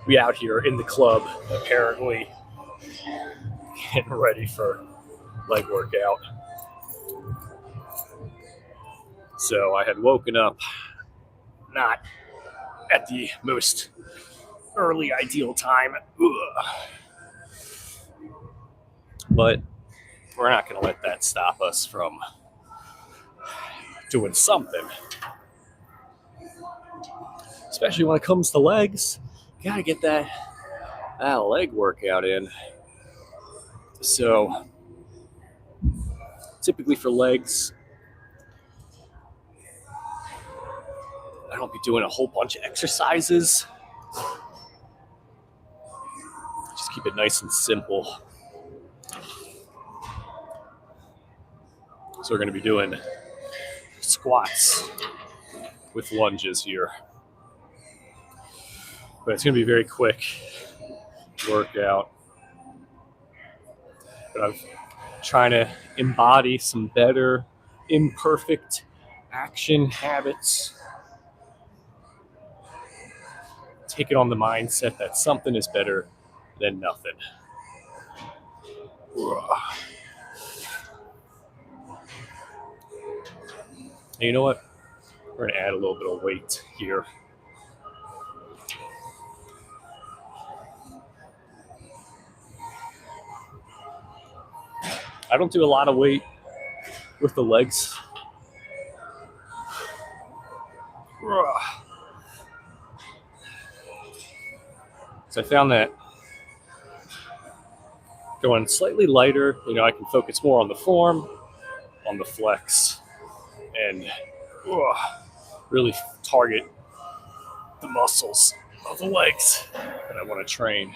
We out here in the club, apparently getting ready for leg workout. So I had woken up not at the most early ideal time. Ugh. But we're not going to let that stop us from doing something. Especially when it comes to legs. Gotta get that leg workout in. So typically for legs, I don't be doing a whole bunch of exercises. Just keep it nice and simple. So we're going to be doing squats with lunges here. But it's going to be a very quick workout. But I'm trying to embody some better, imperfect action habits. Take it on the mindset that something is better than nothing. And you know what? We're going to add a little bit of weight here. I don't do a lot of weight with the legs. So I found that going slightly lighter, I can focus more on the form, on the flex, and really target the muscles of the legs that I want to train.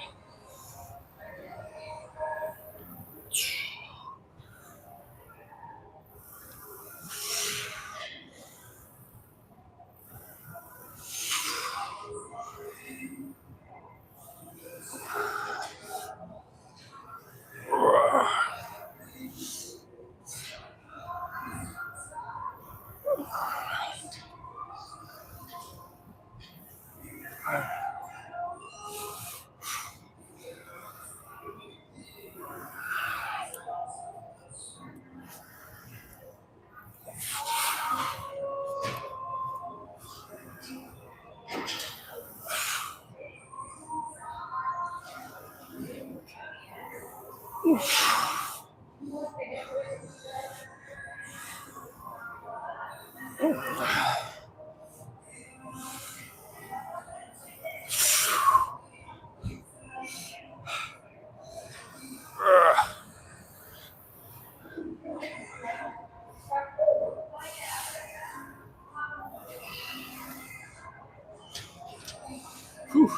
Whew.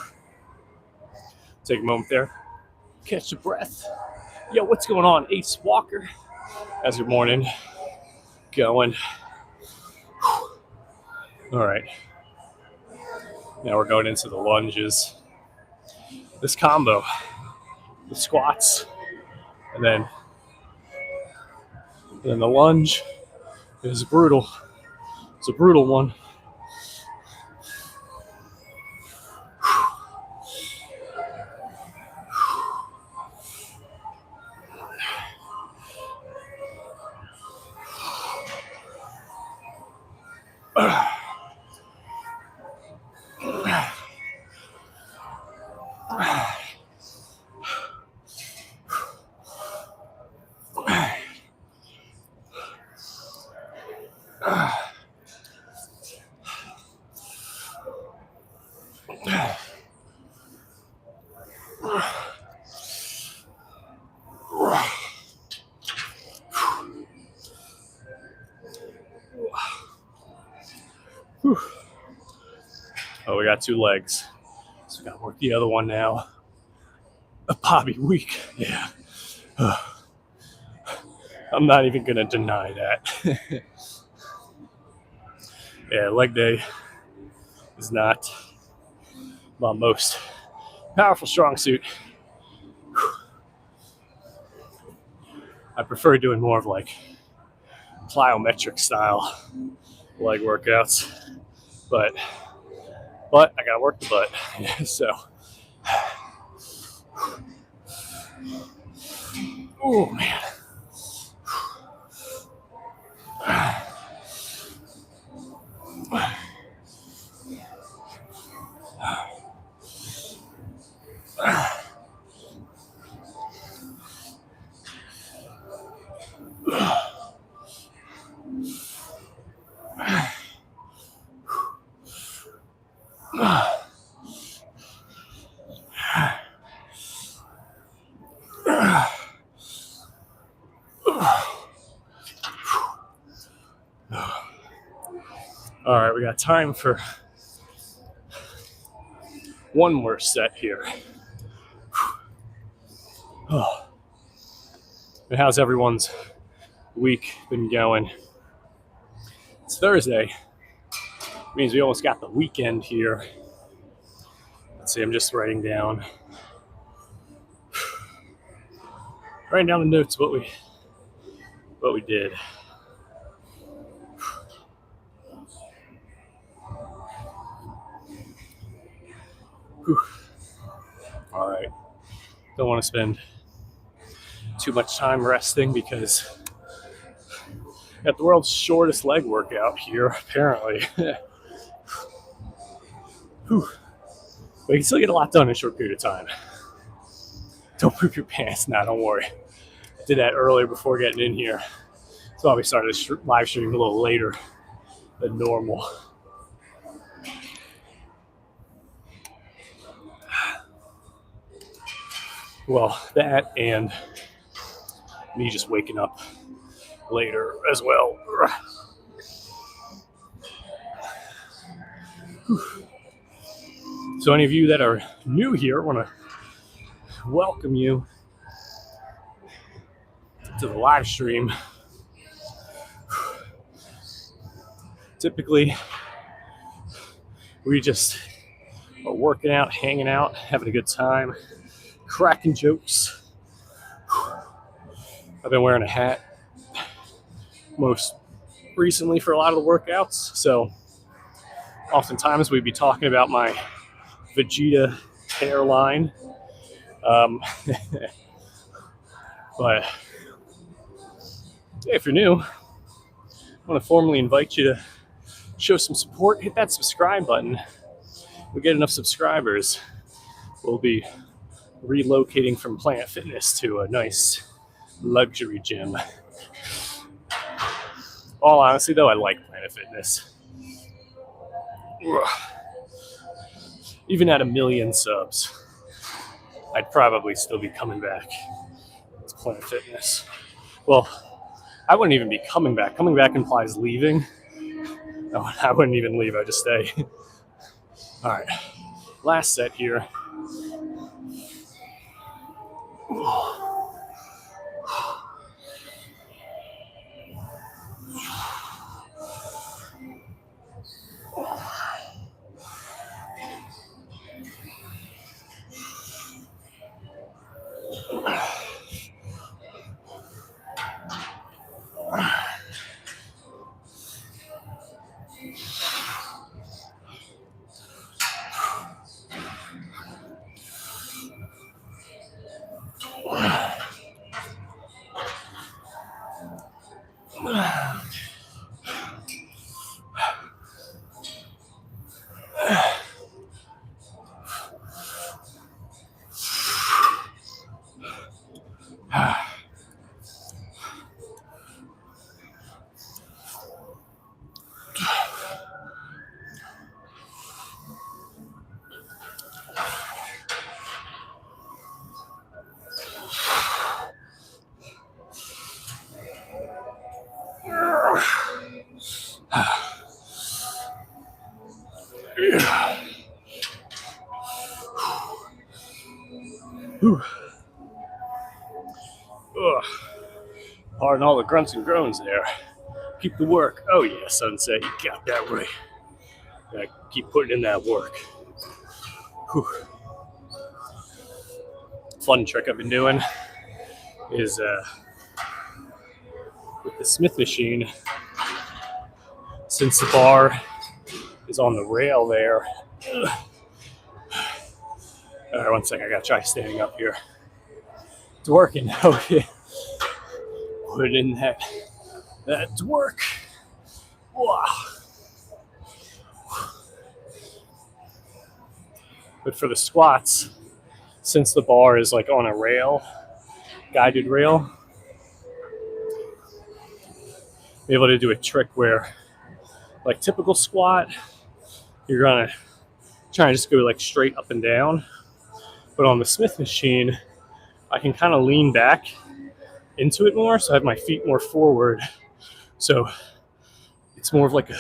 Take a moment there, catch your breath. Yo, what's going on, Ace Walker? How's your morning going? All right. Now we're going into the lunges. This combo, the squats, and then the lunge is brutal. It's a brutal one. Oh, we got two legs. So we got to work the other one now. A Bobby week. Yeah. I'm not even going to deny that. Yeah, leg day is not my most powerful strong suit. I prefer doing more of like plyometric style leg workouts, but I gotta work the butt. So Oh man. All right, we got time for one more set here. Oh. And how's everyone's week been going? It's Thursday. Means we almost got the weekend here. Let's see, I'm just writing down the notes what we did. Whew. All right. Don't want to spend too much time resting because I got the world's shortest leg workout here, apparently. Whew. But you can still get a lot done in a short period of time. Don't poop your pants. Nah, don't worry. I did that earlier before getting in here. So we started the live stream a little later than normal. Well, that and me just waking up later as well. So any of you that are new here, I want to welcome you to the live stream. Typically, we just are working out, hanging out, having a good time, cracking jokes. I've been wearing a hat most recently for a lot of the workouts, so oftentimes we'd be talking about my Vegeta hairline. But if you're new, I want to formally invite you to show some support. Hit that subscribe button. If we get enough subscribers, we'll be relocating from Planet Fitness to a nice luxury gym. All honesty, though, I like Planet Fitness. Even at 1 million subs, I'd probably still be coming back to Planet Fitness. Well, I wouldn't even be coming back. Coming back implies leaving. No, I wouldn't even leave. I'd just stay. All right. Last set here. Pardon all the grunts and groans there. Keep the work. Oh yeah, Sunset, you got that right. Gotta keep putting in that work. Whew. Fun trick I've been doing is with the Smith machine, since the bar is on the rail there, All right, one second. I gotta try standing up here. It's working. Okay. Put in that work. Wow. But for the squats, since the bar is like on a rail, guided rail, be able to do a trick where, like typical squat, you're gonna try and just go like straight up and down. But on the Smith machine, I can kind of lean back into it more, so I have my feet more forward. So it's more of like a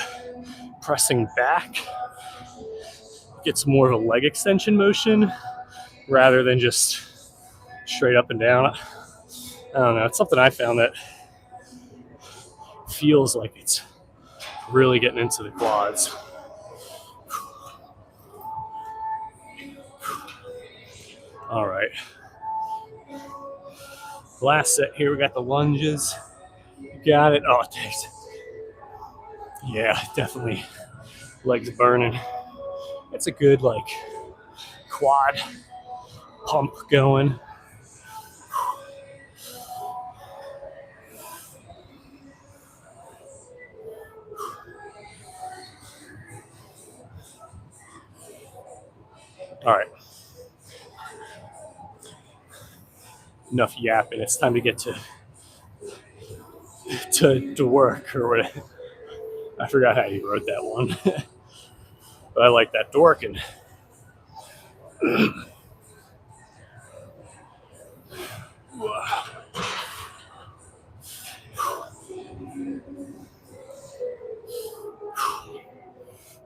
pressing back. It gets more of a leg extension motion rather than just straight up and down. I don't know. It's something I found that feels like it's really getting into the quads. All right. Last set here, we got the lunges. Got it. Oh, thanks. Yeah, definitely. Legs burning. It's a good like quad pump going. All right. Enough yapping. It's time to get to work or whatever. I forgot how you wrote that one. But I like that dorking.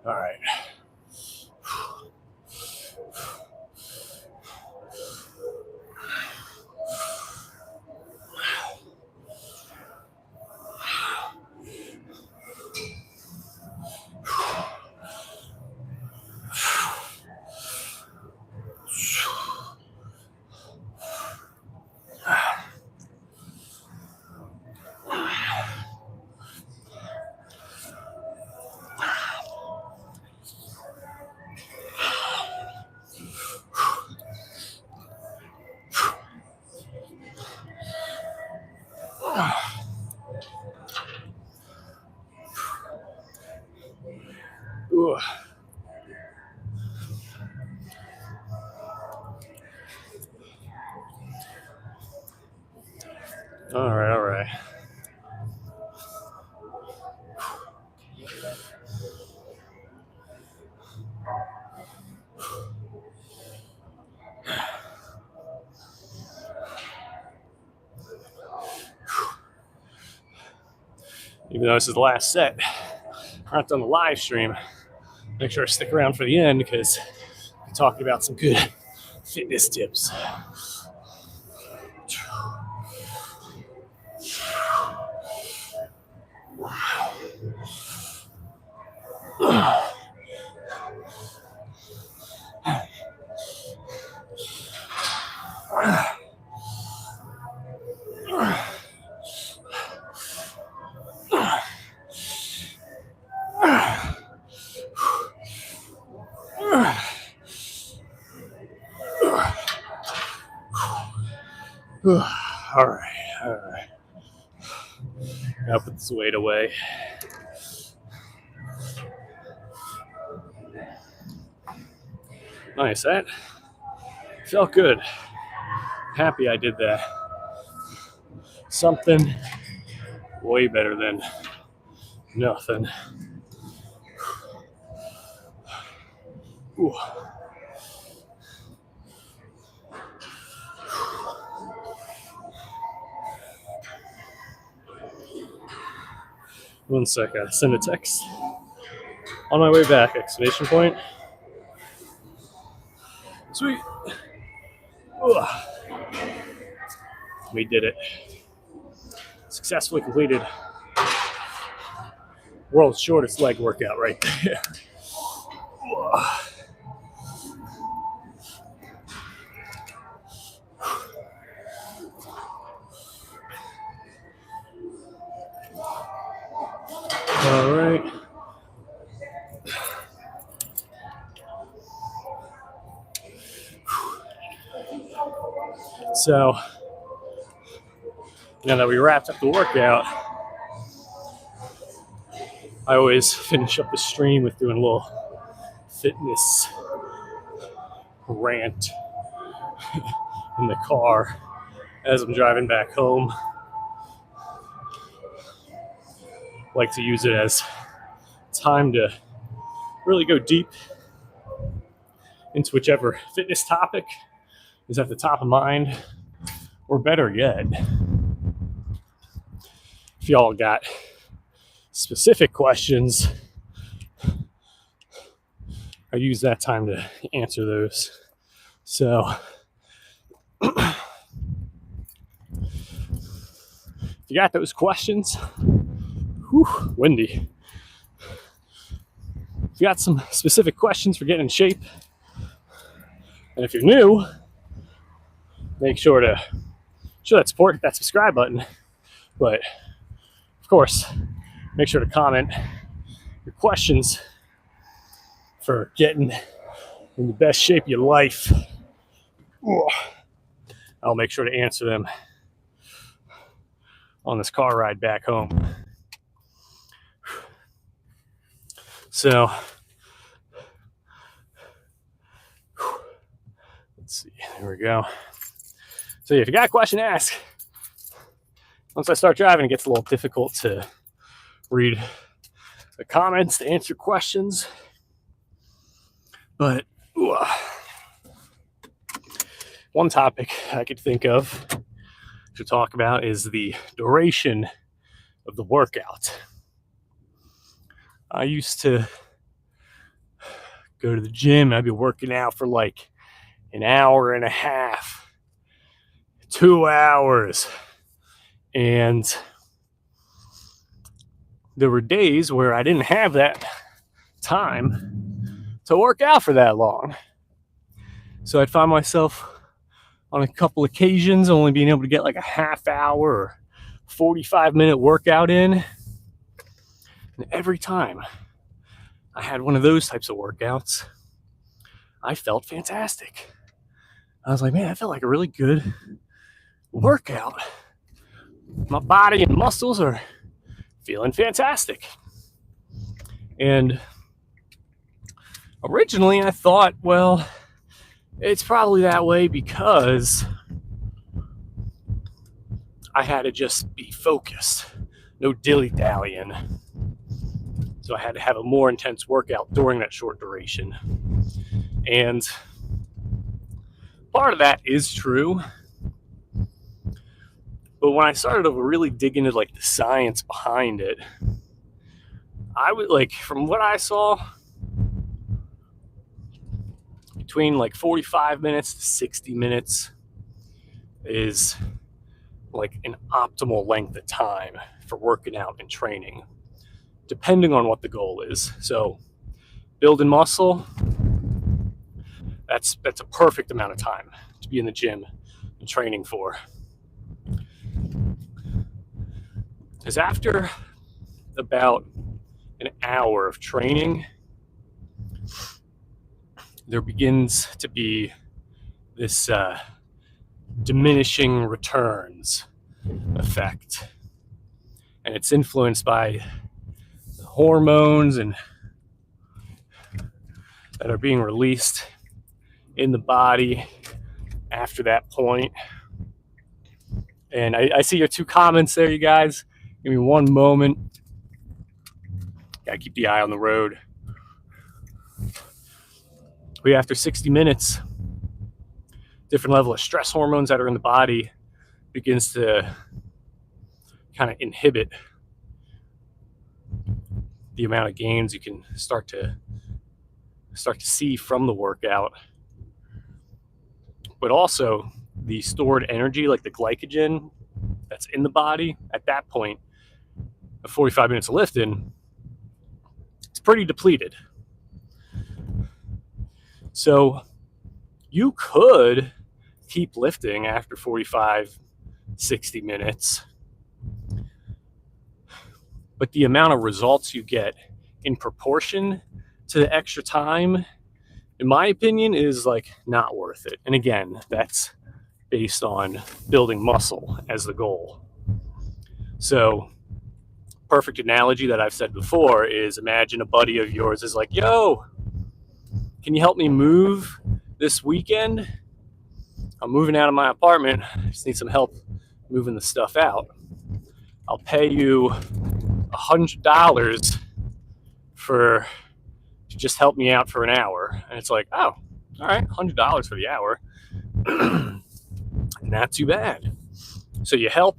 All right. Ooh. All right, all right. Even though this is the last set, we're not done the live stream. Make sure to stick around for the end because we talked about some good fitness tips. All right, all right. Gotta put this weight away. Nice, that felt good. Happy I did that. Something way better than nothing. Ooh. One sec, I send a text. On my way back, exclamation point. Sweet. Ooh. We did it. Successfully completed world's shortest leg workout right there. All right. So now that we wrapped up the workout, I always finish up the stream with doing a little fitness rant in the car as I'm driving back home. Like to use it as time to really go deep into whichever fitness topic is at the top of mind, or better yet, if y'all got specific questions, I use that time to answer those. So if you got those questions, windy. If you got some specific questions for getting in shape, and if you're new, make sure to show that support, hit that subscribe button. But of course, make sure to comment your questions for getting in the best shape of your life. I'll make sure to answer them on this car ride back home. So let's see, there we go. So if you got a question to ask, once I start driving, it gets a little difficult to read the comments to answer questions. But one topic I could think of to talk about is the duration of the workout. I used to go to the gym and I'd be working out for like an hour and a half, 2 hours. And there were days where I didn't have that time to work out for that long. So I'd find myself on a couple occasions only being able to get like a half hour or 45-minute workout in. And every time I had one of those types of workouts, I felt fantastic. I was like, man, I felt like a really good workout. My body and muscles are feeling fantastic. And originally I thought, well, it's probably that way because I had to just be focused, no dilly-dallying. So I had to have a more intense workout during that short duration. And part of that is true. But when I started to really dig into like the science behind it, I would like, from what I saw, between like 45 minutes to 60 minutes is like an optimal length of time for working out and training, depending on what the goal is. So building muscle, that's a perfect amount of time to be in the gym and training for. Because after about an hour of training, there begins to be this diminishing returns effect. And it's influenced by the hormones and that are being released in the body after that point. And I see your 2 comments there, you guys. Give me one moment. Gotta keep the eye on the road. But after 60 minutes, different level of stress hormones that are in the body begins to kind of inhibit the amount of gains you can start to see from the workout. But also the stored energy, like the glycogen that's in the body at that point of 45 minutes of lifting, it's pretty depleted. So you could keep lifting after 45, 60 minutes, but the amount of results you get in proportion to the extra time, in my opinion, is like not worth it. And again, that's based on building muscle as the goal. So, perfect analogy that I've said before is imagine a buddy of yours is like, yo, can you help me move this weekend? I'm moving out of my apartment. I just need some help moving the stuff out. I'll pay you $100 to just help me out for an hour. And it's like, oh, all right, $100 for the hour. Not too bad. So you help,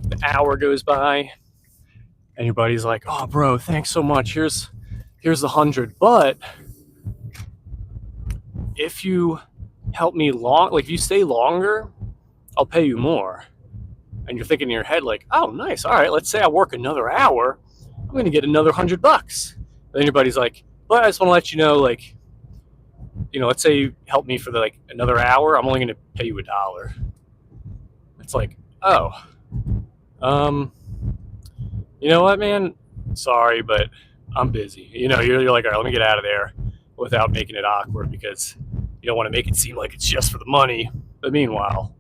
the hour goes by, and your buddy's like, oh, bro, thanks so much. Here's the 100. But if you help me if you stay longer, I'll pay you more. And you're thinking in your head like, oh, nice. All right, let's say I work another hour. I'm going to get another $100. Then your buddy's like, but I just want to let you know, like, let's say you help me for another hour. I'm only going to pay you $1. It's like, oh, you know what, man? Sorry, but I'm busy. You're like, all right, let me get out of there without making it awkward, because you don't want to make it seem like it's just for the money. But meanwhile,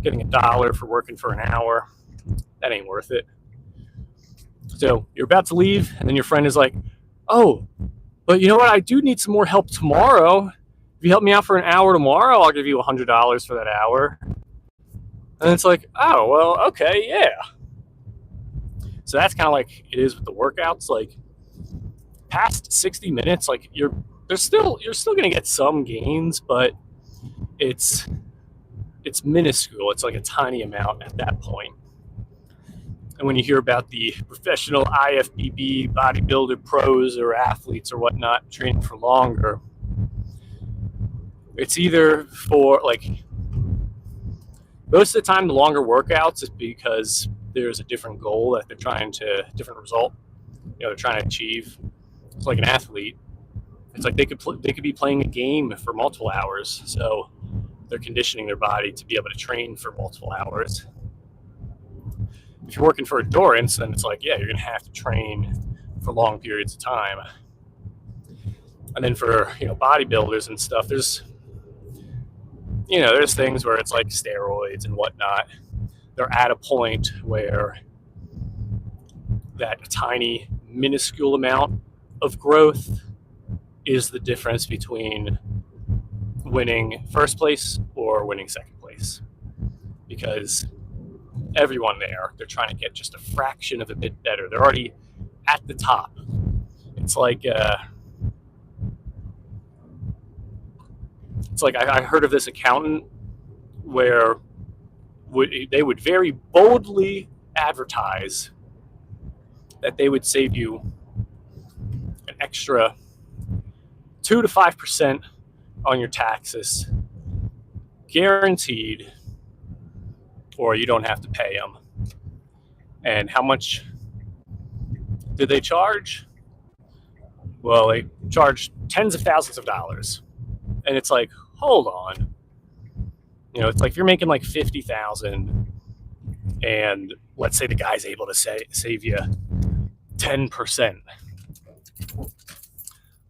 getting $1 for working for an hour, that ain't worth it. So you're about to leave, and then your friend is like, oh, but you know what? I do need some more help tomorrow. If you help me out for an hour tomorrow, I'll give you $100 for that hour. And it's like, oh, well, okay, yeah. So that's kind of like it is with the workouts. Like past 60 minutes, like you're still going to get some gains, but it's minuscule. It's like a tiny amount at that point. And when you hear about the professional IFBB bodybuilder pros or athletes or whatnot training for longer, it's either for most of the time the longer workouts is because there's a different goal that they're different result, they're trying to achieve. It's like an athlete. It's like they could be playing a game for multiple hours, so they're conditioning their body to be able to train for multiple hours. If you're working for endurance, then it's like, yeah, you're going to have to train for long periods of time. And then for bodybuilders and stuff, there's things where it's like steroids and whatnot. They're at a point where that tiny, minuscule amount of growth is the difference between winning first place or winning second place. Because everyone they're trying to get just a fraction of a bit better. They're already at the top. It's like I heard of this accountant where they would very boldly advertise that they would save you an extra 2 to 5% on your taxes, guaranteed, or you don't have to pay them. And how much did they charge? Well, they charged tens of thousands of dollars. And it's like, hold on. It's like if you're making like $50,000 and let's say the guy's able to save you 10%.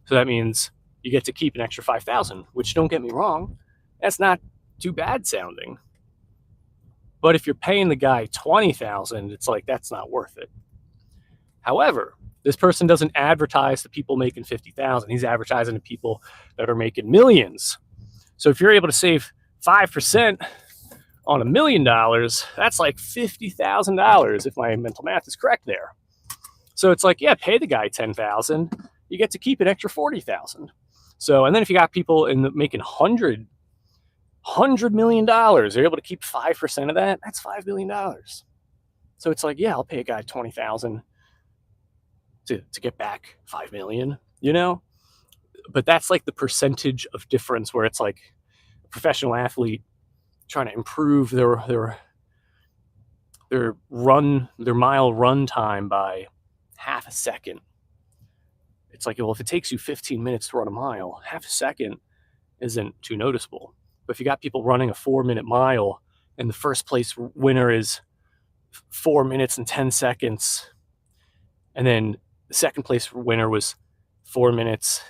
So that means you get to keep an extra $5,000, which, don't get me wrong, that's not too bad sounding. But if you're paying the guy $20,000, it's like, that's not worth it. However, this person doesn't advertise to people making $50,000. He's advertising to people that are making millions. So if you're able to save 5% on $1 million, that's like $50,000 if my mental math is correct there. So it's like, yeah, pay the guy $10,000, you get to keep an extra $40,000. So, and then if you got people making $100 million, they're able to keep 5% of that. That's $5 billion. So it's like, yeah, I'll pay a guy $20,000 to get back $5 million. But that's like the percentage of difference where it's like a professional athlete trying to improve their mile run time by half a second. It's like, well, if it takes you 15 minutes to run a mile, half a second isn't too noticeable. But if you got people running a 4-minute mile and the first place winner is 4 minutes and 10 seconds, and then the second place winner was 4 minutes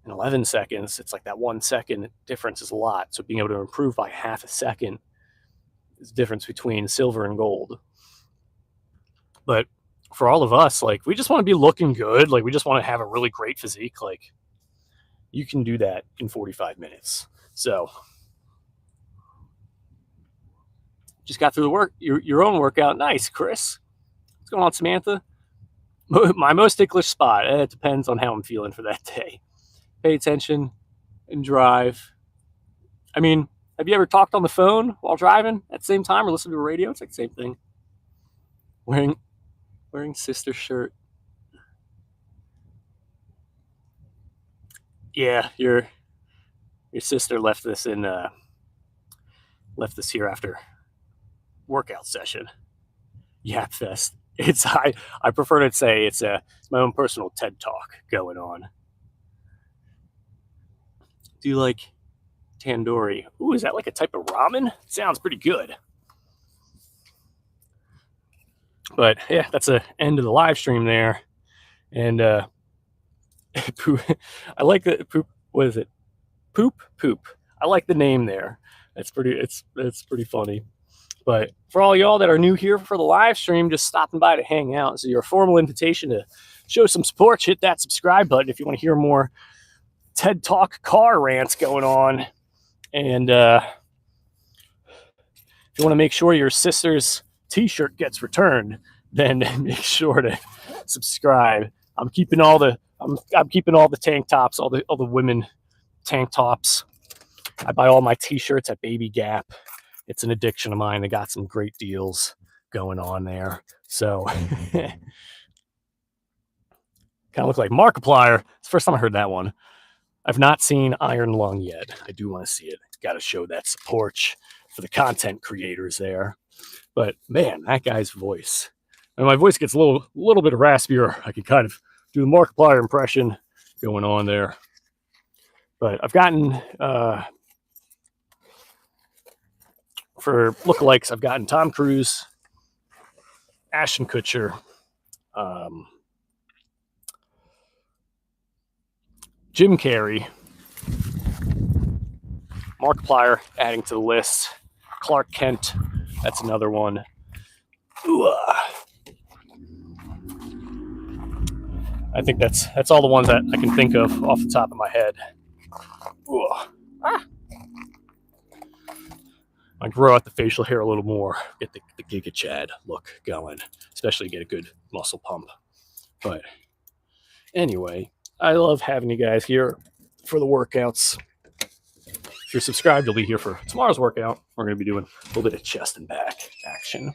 in 11 seconds, it's like that 1 second difference is a lot. So being able to improve by half a second is the difference between silver and gold. But for all of us, like, we just want to be looking good. Like, we just want to have a really great physique. Like, you can do that in 45 minutes. So just got through the your own workout. Nice, Chris. What's going on, Samantha? My most ticklish spot. It depends on how I'm feeling for that day. Pay attention and drive. I mean, have you ever talked on the phone while driving at the same time or listened to a radio? It's like the same thing. Wearing sister shirt. Yeah, your sister left this here after workout session. Yap Fest. It's I prefer to say it's my own personal TED Talk going on. Do you like tandoori? Ooh, is that like a type of ramen? Sounds pretty good. But yeah, that's the end of the live stream there. And I like the poop. What is it? Poop. I like the name there. It's pretty funny. But for all y'all that are new here for the live stream, just stopping by to hang out. So your formal invitation to show some support, hit that subscribe button if you want to hear more TED Talk car rants going on. And if you want to make sure your sister's t-shirt gets returned, then make sure to subscribe. I'm keeping all the tank tops, all the women tank tops. I buy all my t-shirts at Baby Gap. It's an addiction of mine. They got some great deals going on there. So kind of look like Markiplier. It's the first time I heard that one. I've not seen Iron Lung yet. I do want to see it. Got to show that support for the content creators there. But man, that guy's voice. And my voice gets a little bit raspier. I can kind of do the Markiplier impression going on there. But I've gotten for lookalikes, I've gotten Tom Cruise, Ashton Kutcher, Jim Carrey, Markiplier adding to the list, Clark Kent, that's another one. Ooh, I think that's all the ones that I can think of off the top of my head. Ooh. I grow out the facial hair a little more, get the Giga Chad look going, especially get a good muscle pump. But anyway, I love having you guys here for the workouts. If you're subscribed, you'll be here for tomorrow's workout. We're going to be doing a little bit of chest and back action.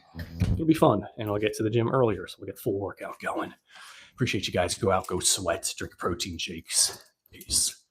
It'll be fun, and I'll get to the gym earlier, so we'll get full workout going. Appreciate you guys. Go out, go sweat, drink protein shakes. Peace.